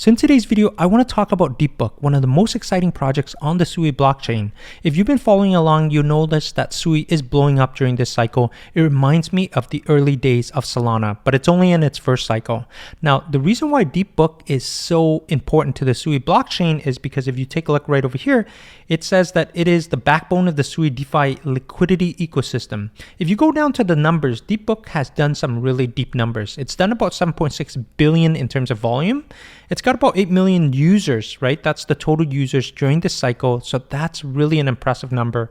So in today's video, I want to talk about DeepBook, one of the most exciting projects on the SUI blockchain. If you've been following along, you'll notice that SUI is blowing up during this cycle. It reminds me of the early days of Solana, but it's only in its first cycle. Now, the reason why DeepBook is so important to the SUI blockchain is because if you take a look right over here, it says that it is the backbone of the SUI DeFi liquidity ecosystem. If you go down to the numbers, DeepBook has done some really deep numbers. It's done about 7.6 billion in terms of volume. It's got about 8 million users, right? That's the total users during this cycle. So that's really an impressive number.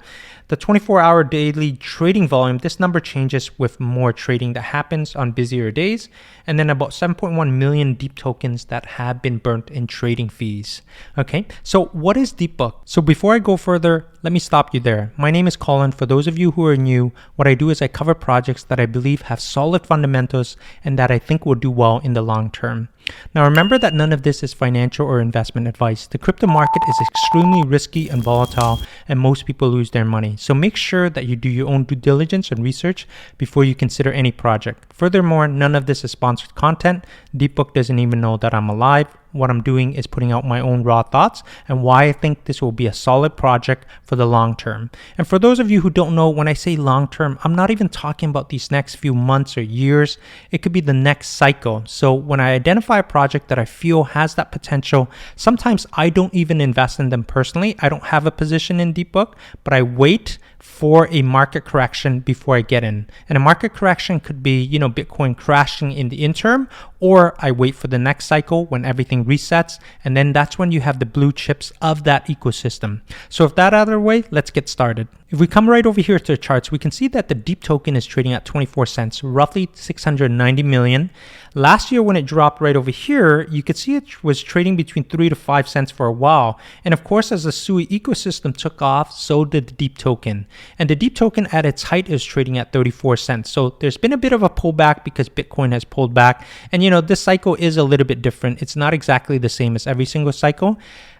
The 24-hour daily trading volume, this number changes with more trading that happens on busier days. And then about 7.1 million deep tokens that have been burnt in trading fees. Okay, so what is DeepBook? So before I go further, let me stop you there. My name is Colin. For those of you who are new, what I do is I cover projects that I believe have solid fundamentals and that I think will do well in the long term. Now remember that none of this is financial or investment advice. The crypto market is extremely risky and volatile, and most people lose their money. So make sure that you do your own due diligence and research before you consider any project. Furthermore, none of this is sponsored content. DeepBook doesn't even know that I'm alive. What I'm doing is putting out my own raw thoughts and why I think this will be a solid project for the long term. And for those of you who don't know, when I say long term, I'm not even talking about these next few months or years. It could be the next cycle. So when I identify a project that I feel has that potential, sometimes I don't even invest in them personally. I don't have a position in DeepBook, but I wait for a market correction before I get in. And a market correction could be, Bitcoin crashing in the interim, or I wait for the next cycle when everything resets, and then that's when you have the blue chips of that ecosystem. So if that out of the way, let's get started. If we come right over here to the charts, we can see that the Deep token is trading at 24 cents, roughly 690 million. Last year when it dropped right over here, you could see it was trading between 3 to 5 cents for a while. And of course, as the SUI ecosystem took off, so did the Deep token. And the Deep token at its height is trading at 34 cents. So there's been a bit of a pullback because Bitcoin has pulled back. And this cycle is a little bit different. It's not exactly the same as every single cycle.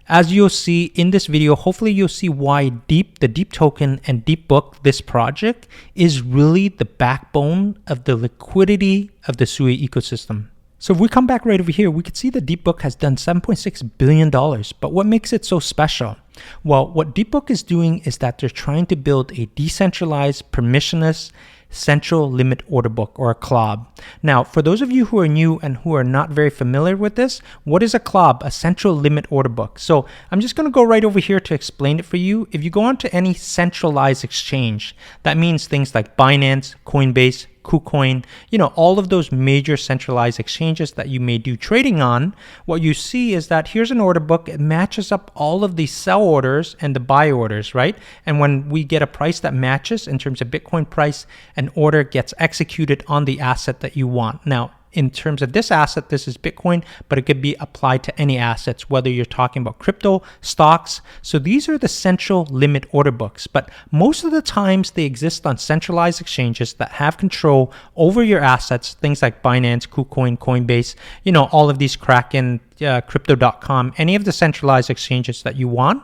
As you'll see in this video, hopefully you'll see why the Deep token and DeepBook, this project, is really the backbone of the liquidity of the SUI ecosystem. So if we come back right over here, we can see that DeepBook has done $7.6 billion. But what makes it so special? Well, what DeepBook is doing is that they're trying to build a decentralized, permissionless, central limit order book, or a CLOB. Now, for those of you who are new and who are not very familiar with this, what is a CLOB? A central limit order book. So I'm just going to go right over here to explain it for you. If you go onto any centralized exchange, that means things like Binance, Coinbase, KuCoin, all of those major centralized exchanges that you may do trading on, what you see is that here's an order book. It matches up all of the sell orders and the buy orders, right? And when we get a price that matches in terms of Bitcoin price, an order gets executed on the asset that you want. Now, in terms of this asset, this is Bitcoin, but it could be applied to any assets, whether you're talking about crypto, stocks. So these are the central limit order books, but most of the times they exist on centralized exchanges that have control over your assets, things like Binance, KuCoin, Coinbase, all of these Kraken, Crypto.com, any of the centralized exchanges that you want.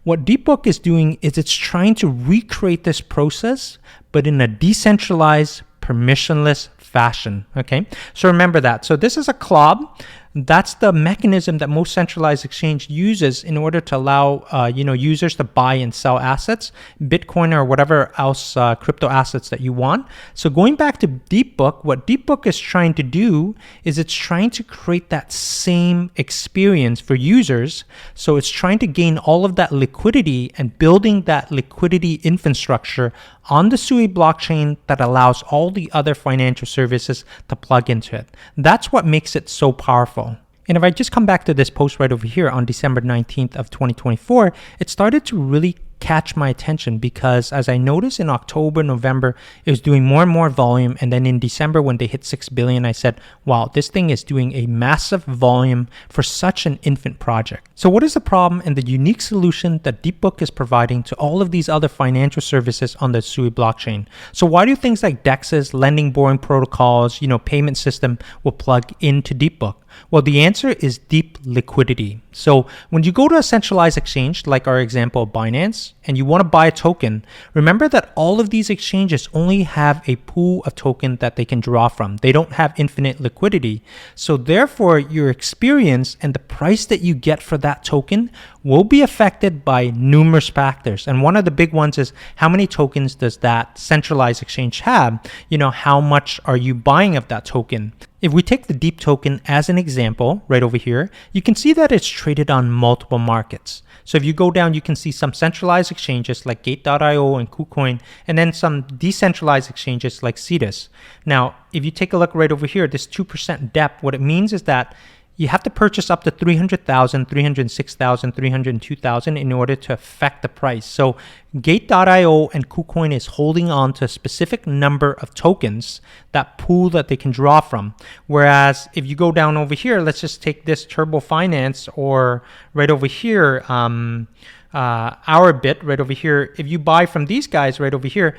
What DeepBook is doing is it's trying to recreate this process, but in a decentralized, permissionless fashion. Okay, so remember that. So this is a CLOB. That's the mechanism that most centralized exchange uses in order to allow users to buy and sell assets, Bitcoin or whatever else crypto assets that you want. So going back to DeepBook, what DeepBook is trying to do is it's trying to create that same experience for users. So it's trying to gain all of that liquidity and building that liquidity infrastructure on the SUI blockchain that allows all the other financial services to plug into it. That's what makes it so powerful. And if I just come back to this post right over here on December 19th of 2024, it started to really catch my attention because as I noticed in October, November, it was doing more and more volume. And then in December, when they hit 6 billion, I said, wow, this thing is doing a massive volume for such an infant project. So what is the problem and the unique solution that DeepBook is providing to all of these other financial services on the SUI blockchain? So why do things like DEXs, lending borrowing protocols, payment system will plug into DeepBook? Well, the answer is deep liquidity. So when you go to a centralized exchange, like our example of Binance, and you want to buy a token, remember that all of these exchanges only have a pool of token that they can draw from. They don't have infinite liquidity. So therefore, your experience and the price that you get for that token will be affected by numerous factors. And one of the big ones is how many tokens does that centralized exchange have? How much are you buying of that token? If we take the Deep token as an example right over here, you can see that it's traded on multiple markets. So if you go down, you can see some centralized exchanges like Gate.io and KuCoin, and then some decentralized exchanges like Cetus. Now, if you take a look right over here, this 2% depth, what it means is that you have to purchase up to 300,000, 306,000, 302,000 in order to affect the price. So Gate.io and KuCoin is holding on to a specific number of tokens, that pool that they can draw from. Whereas if you go down over here, let's just take this Turbo Finance, or right over here, our bit right over here. If you buy from these guys right over here,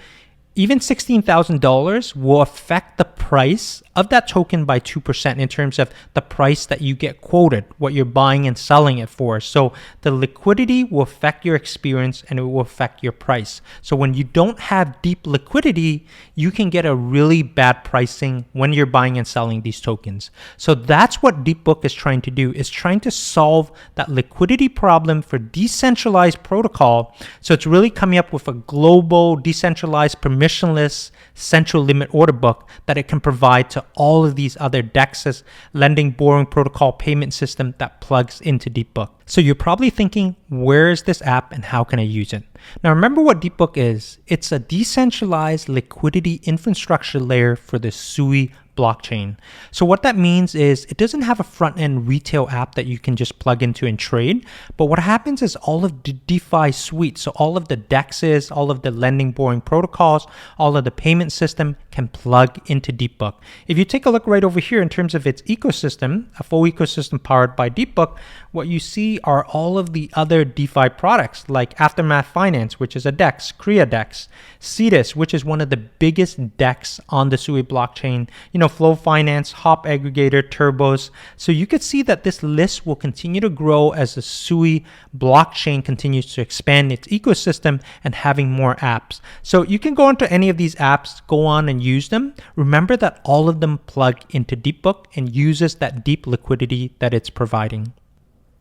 even $16,000 will affect the price of that token by 2% in terms of the price that you get quoted, what you're buying and selling it for. So the liquidity will affect your experience and it will affect your price. So when you don't have deep liquidity, you can get a really bad pricing when you're buying and selling these tokens. So that's what DeepBook is trying to do, is trying to solve that liquidity problem for decentralized protocol. So it's really coming up with a global, decentralized, permissionless central limit order book that it can provide to all of these other DEXs, lending, borrowing protocol, payment system that plugs into DeepBook. So you're probably thinking, where is this app and how can I use it? Now remember what DeepBook is. It's a decentralized liquidity infrastructure layer for the SUI blockchain. So what that means is it doesn't have a front-end retail app that you can just plug into and trade. But what happens is all of the DeFi suite, so all of the DEXs, all of the lending, borrowing protocols, all of the payment system can plug into DeepBook. If you take a look right over here in terms of its ecosystem, a full ecosystem powered by DeepBook, what you see are all of the other DeFi products like Aftermath Finance, which is a DEX, Kriya DEX, Cetus, which is one of the biggest DEX on the SUI blockchain, Flow Finance, Hop Aggregator, Turbos. So you could see that this list will continue to grow as the SUI blockchain continues to expand its ecosystem and having more apps. So you can go into any of these apps, go on and use them. Remember that all of them plug into DeepBook and uses that deep liquidity that it's providing.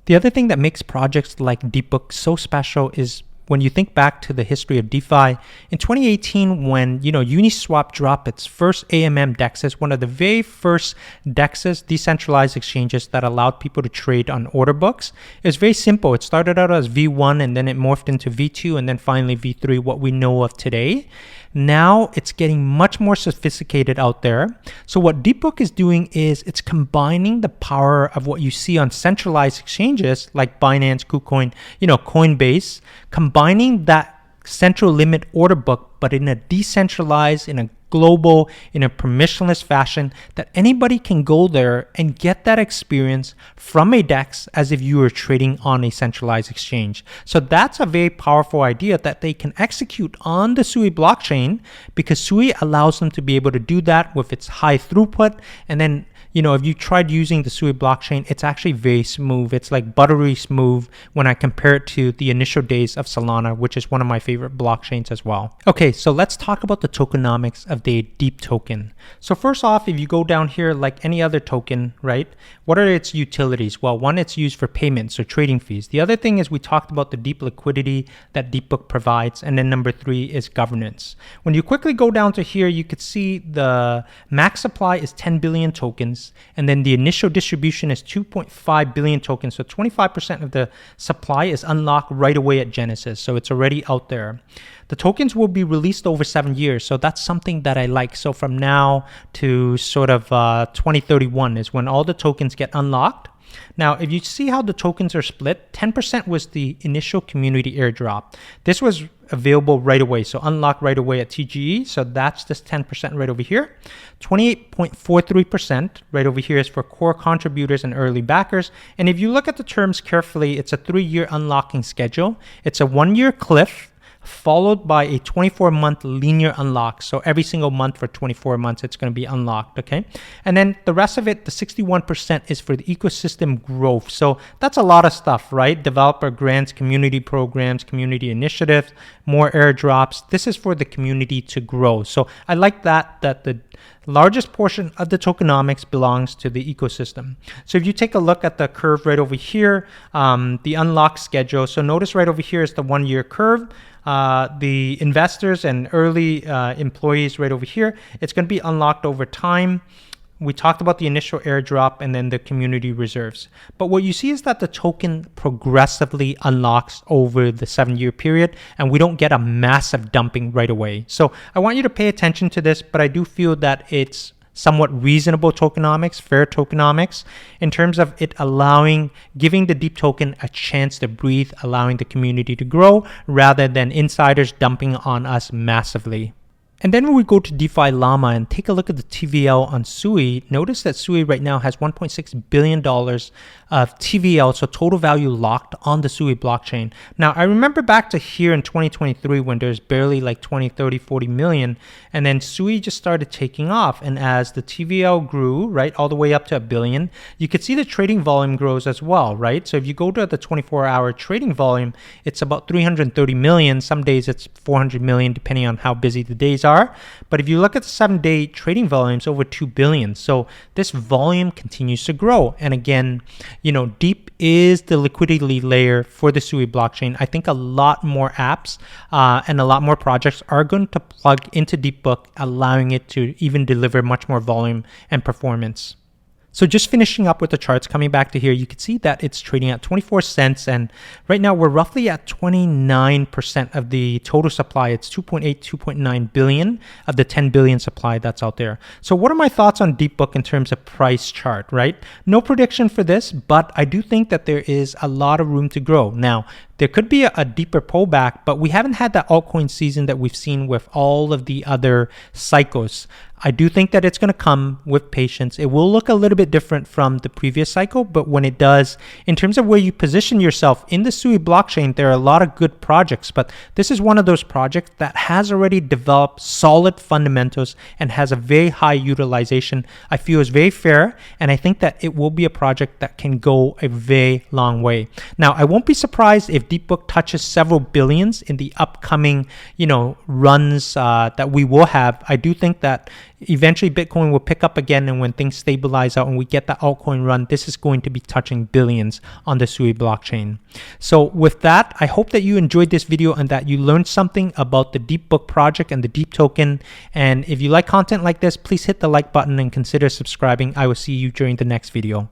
The other thing that makes projects like DeepBook so special is when you think back to the history of DeFi, in 2018, when Uniswap dropped its first AMM DEXs, one of the very first DEXs, decentralized exchanges that allowed people to trade on order books, it was very simple. It started out as V1 and then it morphed into V2 and then finally V3, what we know of today. Now it's getting much more sophisticated out there. So what DeepBook is doing is it's combining the power of what you see on centralized exchanges like Binance, KuCoin, Coinbase, combining that central limit order book, but in a decentralized, in a global, in a permissionless fashion that anybody can go there and get that experience from a DEX as if you were trading on a centralized exchange. So that's a very powerful idea that they can execute on the SUI blockchain because SUI allows them to be able to do that with its high throughput. And then if you tried using the SUI blockchain, it's actually very smooth. It's like buttery smooth when I compare it to the initial days of Solana, which is one of my favorite blockchains as well. Okay, so let's talk about the tokenomics of the Deep token. So first off, if you go down here like any other token, right? What are its utilities? Well, one, it's used for payments or trading fees. The other thing is we talked about the deep liquidity that DeepBook provides. And then number 3 is governance. When you quickly go down to here, you could see the max supply is 10 billion tokens. And then the initial distribution is 2.5 billion tokens. So 25% of the supply is unlocked right away at Genesis. So it's already out there. The tokens will be released over 7 years. So that's something that I like. So from now to sort of 2031 is when all the tokens get unlocked. Now, if you see how the tokens are split, 10% was the initial community airdrop. This was available right away, so unlocked right away at TGE. So that's this 10% right over here. 28.43% right over here is for core contributors and early backers. And if you look at the terms carefully, it's a 3-year unlocking schedule. It's a 1-year cliff, followed by a 24-month linear unlock. So every single month for 24 months, it's going to be unlocked, okay? And then the rest of it, the 61% is for the ecosystem growth. So that's a lot of stuff, right? Developer grants, community programs, community initiatives, more airdrops. This is for the community to grow. So I like that the largest portion of the tokenomics belongs to the ecosystem. So if you take a look at the curve right over here, the unlock schedule. So notice right over here is the 1-year curve. The investors and early employees right over here, it's going to be unlocked over time. We talked about the initial airdrop and then the community reserves. But what you see is that the token progressively unlocks over the 7-year period, and we don't get a massive dumping right away. So I want you to pay attention to this, but I do feel that it's somewhat reasonable tokenomics, fair tokenomics, in terms of it giving the DEEP token a chance to breathe, allowing the community to grow, rather than insiders dumping on us massively. And then when we go to DeFi Llama and take a look at the TVL on SUI, notice that SUI right now has $1.6 billion of TVL, so total value locked on the SUI blockchain. Now, I remember back to here in 2023 when there's barely like 20, 30, 40 million, and then SUI just started taking off. And as the TVL grew, right, all the way up to $1 billion, you could see the trading volume grows as well, right? So if you go to the 24-hour trading volume, it's about 330 million. Some days it's 400 million, depending on how busy the days are. But if you look at the 7-day trading volumes, over 2 billion. So this volume continues to grow. And again, you know, DEEP is the liquidity layer for the SUI blockchain. I think a lot more apps and a lot more projects are going to plug into DeepBook, allowing it to even deliver much more volume and performance. So just finishing up with the charts, coming back to here, you can see that it's trading at 24 cents. And right now we're roughly at 29% of the total supply. It's 2.8, 2.9 billion of the 10 billion supply that's out there. So what are my thoughts on DeepBook in terms of price chart, right? No prediction for this, but I do think that there is a lot of room to grow. Now, there could be a deeper pullback, but we haven't had that altcoin season that we've seen with all of the other cycles. I do think that it's going to come with patience. It will look a little bit different from the previous cycle, but when it does, in terms of where you position yourself in the SUI blockchain, there are a lot of good projects, but this is one of those projects that has already developed solid fundamentals and has a very high utilization. I feel is very fair, and I think that it will be a project that can go a very long way. Now, I won't be surprised if DeepBook touches several billions in the upcoming, runs that we will have. I do think that eventually Bitcoin will pick up again, and when things stabilize out and we get the altcoin run, this is going to be touching billions on the SUI blockchain. So with that, I hope that you enjoyed this video and that you learned something about the DeepBook project and the DEEP token. And if you like content like this, please hit the like button and consider subscribing. I will see you during the next video.